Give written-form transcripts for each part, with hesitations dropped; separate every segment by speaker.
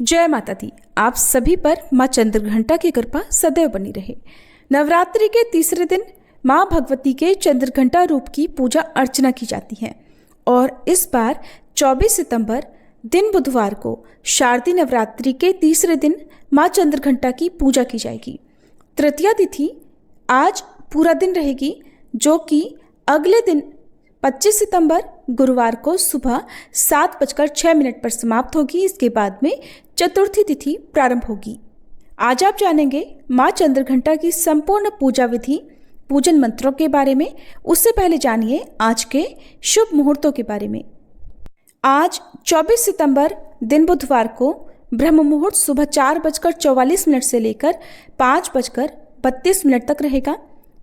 Speaker 1: जय माता दी। आप सभी पर माँ चंद्रघंटा की कृपा सदैव बनी रहे। नवरात्रि के तीसरे दिन माँ भगवती के चंद्रघंटा रूप की पूजा अर्चना की जाती है और इस बार 24 सितंबर दिन बुधवार को शारदीय नवरात्रि के तीसरे दिन माँ चंद्रघंटा की पूजा की जाएगी। तृतीया तिथि आज पूरा दिन रहेगी, जो कि अगले दिन 25 सितंबर गुरुवार को सुबह 7:06 पर समाप्त होगी। इसके बाद में चतुर्थी तिथि प्रारंभ होगी। आज आप जानेंगे माँ चंद्रघंटा की संपूर्ण पूजा विधि, पूजन मंत्रों के बारे में। उससे पहले जानिए आज के शुभ मुहूर्तों के बारे में। आज 24 सितंबर दिन बुधवार को ब्रह्म मुहूर्त सुबह 4:44 से लेकर 5:32 तक रहेगा।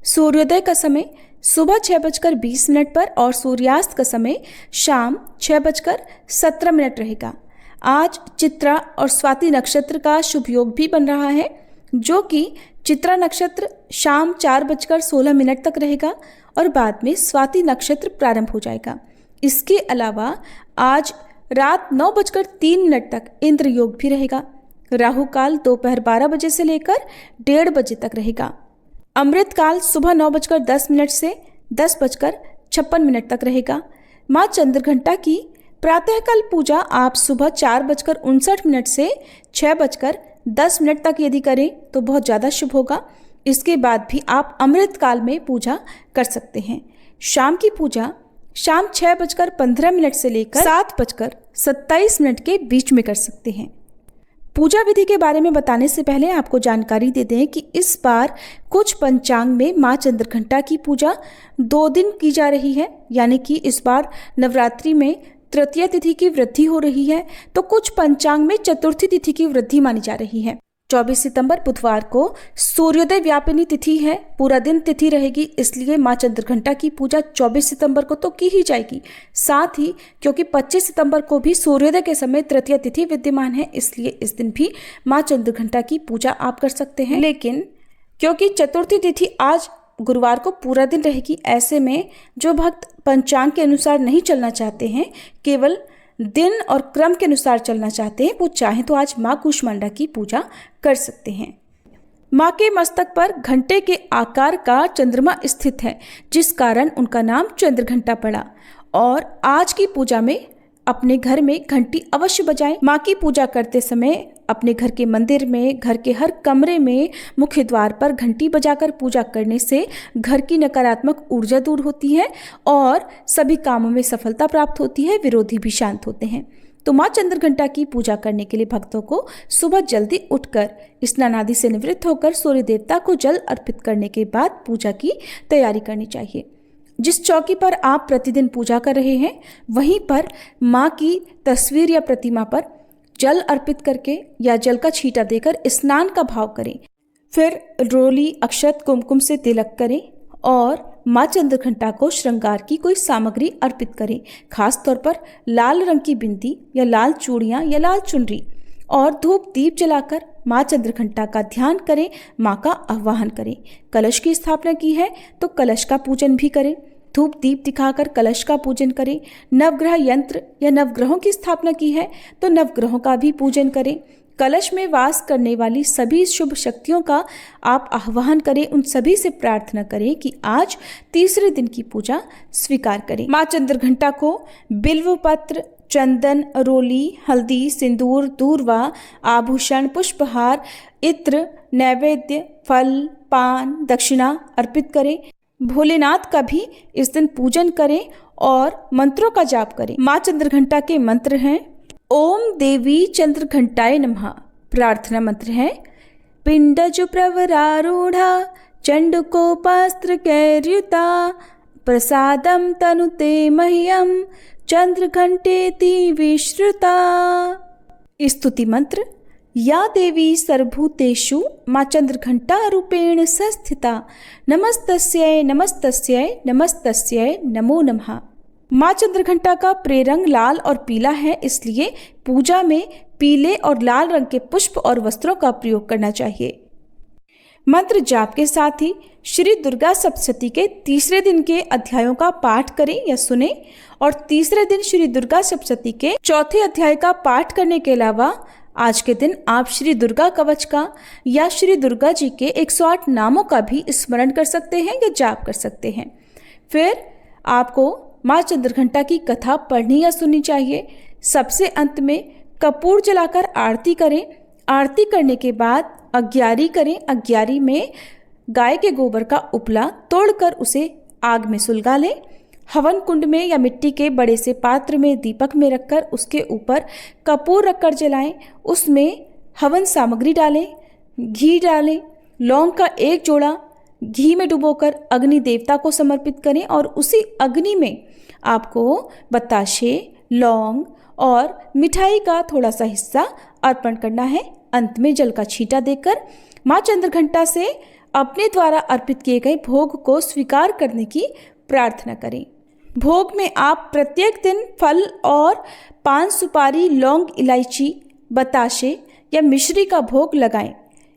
Speaker 1: सूर्योदय का समय सुबह 6:20 पर और सूर्यास्त का समय शाम 6:17 रहेगा। आज चित्रा और स्वाति नक्षत्र का शुभ योग भी बन रहा है, जो कि चित्रा नक्षत्र शाम 4:16 तक रहेगा और बाद में स्वाति नक्षत्र प्रारंभ हो जाएगा। इसके अलावा आज रात 9:03 तक इंद्र योग भी रहेगा। राहु काल दोपहर 12 बजे से लेकर 1:30 बजे तक रहेगा। अमृत काल सुबह 9:10 से 10:56 तक रहेगा। माँ चंद्रघंटा की प्रातःकाल पूजा आप सुबह 4:59 से 6:10 तक यदि करें तो बहुत ज़्यादा शुभ होगा। इसके बाद भी आप अमृत काल में पूजा कर सकते हैं। शाम की पूजा शाम 6:15 से लेकर 7:27 के बीच में कर सकते हैं। पूजा विधि के बारे में बताने से पहले आपको जानकारी दे दें कि इस बार कुछ पंचांग में माँ चंद्रघंटा की पूजा 2 दिन की जा रही है, यानी कि इस बार नवरात्रि में तृतीया तिथि की वृद्धि हो रही है, तो कुछ पंचांग में चतुर्थी तिथि की वृद्धि मानी जा रही है। 24 सितंबर बुधवार को सूर्योदय व्यापिनी तिथि है, पूरा दिन तिथि रहेगी, इसलिए माँ चंद्रघंटा की पूजा 24 सितंबर को तो की ही जाएगी। साथ ही क्योंकि 25 सितंबर को भी सूर्योदय के समय तृतीया तिथि विद्यमान है, इसलिए इस दिन भी माँ चंद्रघंटा की पूजा आप कर सकते हैं। लेकिन क्योंकि चतुर्थी तिथि आज गुरुवार को पूरा दिन रहेगी, ऐसे में जो भक्त पंचांग के अनुसार नहीं चलना चाहते हैं, केवल दिन और क्रम के अनुसार चलना चाहते हैं, वो चाहे तो आज माँ कूष्मांडा की पूजा कर सकते हैं। माँ के मस्तक पर घंटे के आकार का चंद्रमा स्थित है, जिस कारण उनका नाम चंद्रघंटा पड़ा। और आज की पूजा में अपने घर में घंटी अवश्य बजाएं। माँ की पूजा करते समय अपने घर के मंदिर में, घर के हर कमरे में, मुख्य द्वार पर घंटी बजाकर पूजा करने से घर की नकारात्मक ऊर्जा दूर होती है और सभी कामों में सफलता प्राप्त होती है, विरोधी भी शांत होते हैं। तो माँ चंद्रघंटा की पूजा करने के लिए भक्तों को सुबह जल्दी उठकर स्नान आदि से निवृत्त होकर सूर्य देवता को जल अर्पित करने के बाद पूजा की तैयारी करनी चाहिए। जिस चौकी पर आप प्रतिदिन पूजा कर रहे हैं, वहीं पर माँ की तस्वीर या प्रतिमा पर जल अर्पित करके या जल का छींटा देकर स्नान का भाव करें। फिर रोली, अक्षत, कुमकुम से तिलक करें और माँ चंद्रघंटा को श्रृंगार की कोई सामग्री अर्पित करें, खास तौर पर लाल रंग की बिंदी या लाल चूड़ियाँ या लाल चुनरी, और धूप दीप जलाकर माँ चंद्रघंटा का ध्यान करें, माँ का आह्वान करें। कलश की स्थापना की है तो कलश का पूजन भी करें, धूप दीप दिखाकर कलश का पूजन करें। नवग्रह यंत्र या नवग्रहों की स्थापना की है तो नवग्रहों का भी पूजन करें। कलश में वास करने वाली सभी शुभ शक्तियों का आप आह्वान करें, उन सभी से प्रार्थना करें कि आज तीसरे दिन की पूजा स्वीकार करें। माँ चंद्रघंटा को बिल्व पत्र, चंदन, रोली, हल्दी, सिंदूर, दूर्वा, आभूषण, पुष्पहार, इत्र, नैवेद्य, फल, पान, दक्षिणा अर्पित करें। भोलेनाथ का भी इस दिन पूजन करें और मंत्रों का जाप करें। माँ चंद्रघंटा के मंत्र हैं ओम देवी चंद्रघंटाय नमः। प्रार्थना मंत्र है पिंडज प्रवरारूढ़ा चंडकोपास्त्र कैर्युता प्रसादम तनुते मह्यम चंद्रघंटेति विश्रुता। स्तुति मंत्र या देवी सर्वभूतेषु माँ चंद्रघंटा रूपेण संस्थिता नमस्तस्यै नमस्तस्यै नमस्तस्यै नमो नमः। माँ चंद्रघंटा का प्रेरंग लाल और पीला है, इसलिए पूजा में पीले और लाल रंग के पुष्प और वस्त्रों का प्रयोग करना चाहिए। मंत्र जाप के साथ ही श्री दुर्गा सप्तशती के तीसरे दिन के अध्यायों का पाठ करें या सुने और तीसरे दिन श्री दुर्गा सप्तशती के चौथे अध्याय का पाठ करने के अलावा आज के दिन आप श्री दुर्गा कवच का या श्री दुर्गा जी के 108 नामों का भी स्मरण कर सकते हैं या जाप कर सकते हैं। फिर आपको माँ चंद्रघंटा की कथा पढ़नी या सुननी चाहिए। सबसे अंत में कपूर जलाकर आरती करें। आरती करने के बाद अग्यारी करें। अग्यारी में गाय के गोबर का उपला तोड़कर उसे आग में सुलगा लें। हवन कुंड में या मिट्टी के बड़े से पात्र में दीपक में रखकर उसके ऊपर कपूर रखकर जलाएं। उसमें हवन सामग्री डालें, घी डालें, लौंग का एक जोड़ा घी में डुबोकर अग्नि देवता को समर्पित करें और उसी अग्नि में आपको बताशे, लौंग और मिठाई का थोड़ा सा हिस्सा अर्पण करना है। अंत में जल का छींटा देकर माँ चंद्रघंटा से अपने द्वारा अर्पित किए गए भोग को स्वीकार करने की प्रार्थना करें। भोग में आप प्रत्येक दिन फल और पान, सुपारी, लौंग, इलायची, बताशे या मिश्री का भोग लगाएं।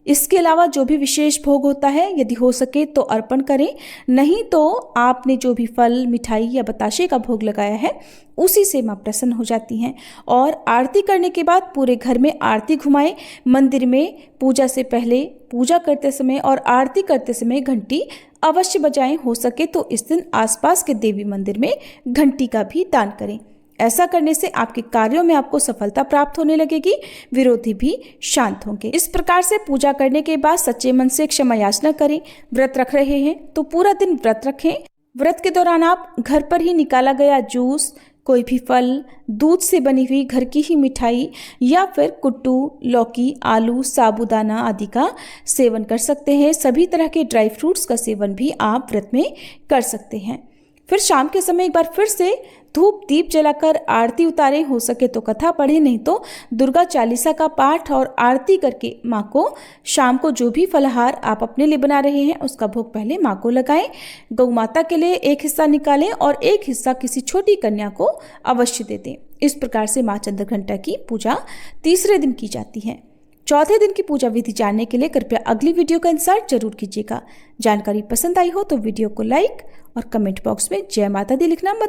Speaker 1: इसके अलावा जो भी विशेष भोग होता है यदि हो सके तो अर्पण करें, नहीं तो आपने जो भी फल, मिठाई या बताशे का भोग लगाया है उसी से माँ प्रसन्न हो जाती हैं। और आरती करने के बाद पूरे घर में आरती घुमाएं। मंदिर में पूजा से पहले, पूजा करते समय और आरती करते समय घंटी अवश्य बजाएं। हो सके तो इस दिन आसपास के देवी मंदिर में घंटी का भी दान करें। ऐसा करने से आपके कार्यों में आपको सफलता प्राप्त होने लगेगी, विरोधी भी शांत होंगे। इस प्रकार से पूजा करने के बाद सच्चे मन से क्षमा याचना करें। व्रत रख रहे हैं तो पूरा दिन व्रत रखें। व्रत के दौरान आप घर पर ही निकाला गया जूस, कोई भी फल, दूध से बनी हुई घर की ही मिठाई या फिर कुट्टू, लौकी, आलू, साबूदाना आदि का सेवन कर सकते हैं। सभी तरह के ड्राई फ्रूट्स का सेवन भी आप व्रत में कर सकते हैं। फिर शाम के समय एक बार फिर से धूप दीप जलाकर आरती उतारें। हो सके तो कथा पढ़ें, नहीं तो दुर्गा चालीसा का पाठ और आरती करके माँ को शाम को जो भी फलाहार आप अपने लिए बना रहे हैं उसका भोग पहले माँ को लगाएं। गौ माता के लिए एक हिस्सा निकालें और एक हिस्सा किसी छोटी कन्या को अवश्य दे दें। इस प्रकार से माँ चंद्रघंटा की पूजा तीसरे दिन की जाती है। चौथे दिन की पूजा विधि जानने के लिए कृपया अगली वीडियो का इंतजार जरूर कीजिएगा। जानकारी पसंद आई हो तो वीडियो को लाइक और कमेंट बॉक्स में जय माता दी लिखना मत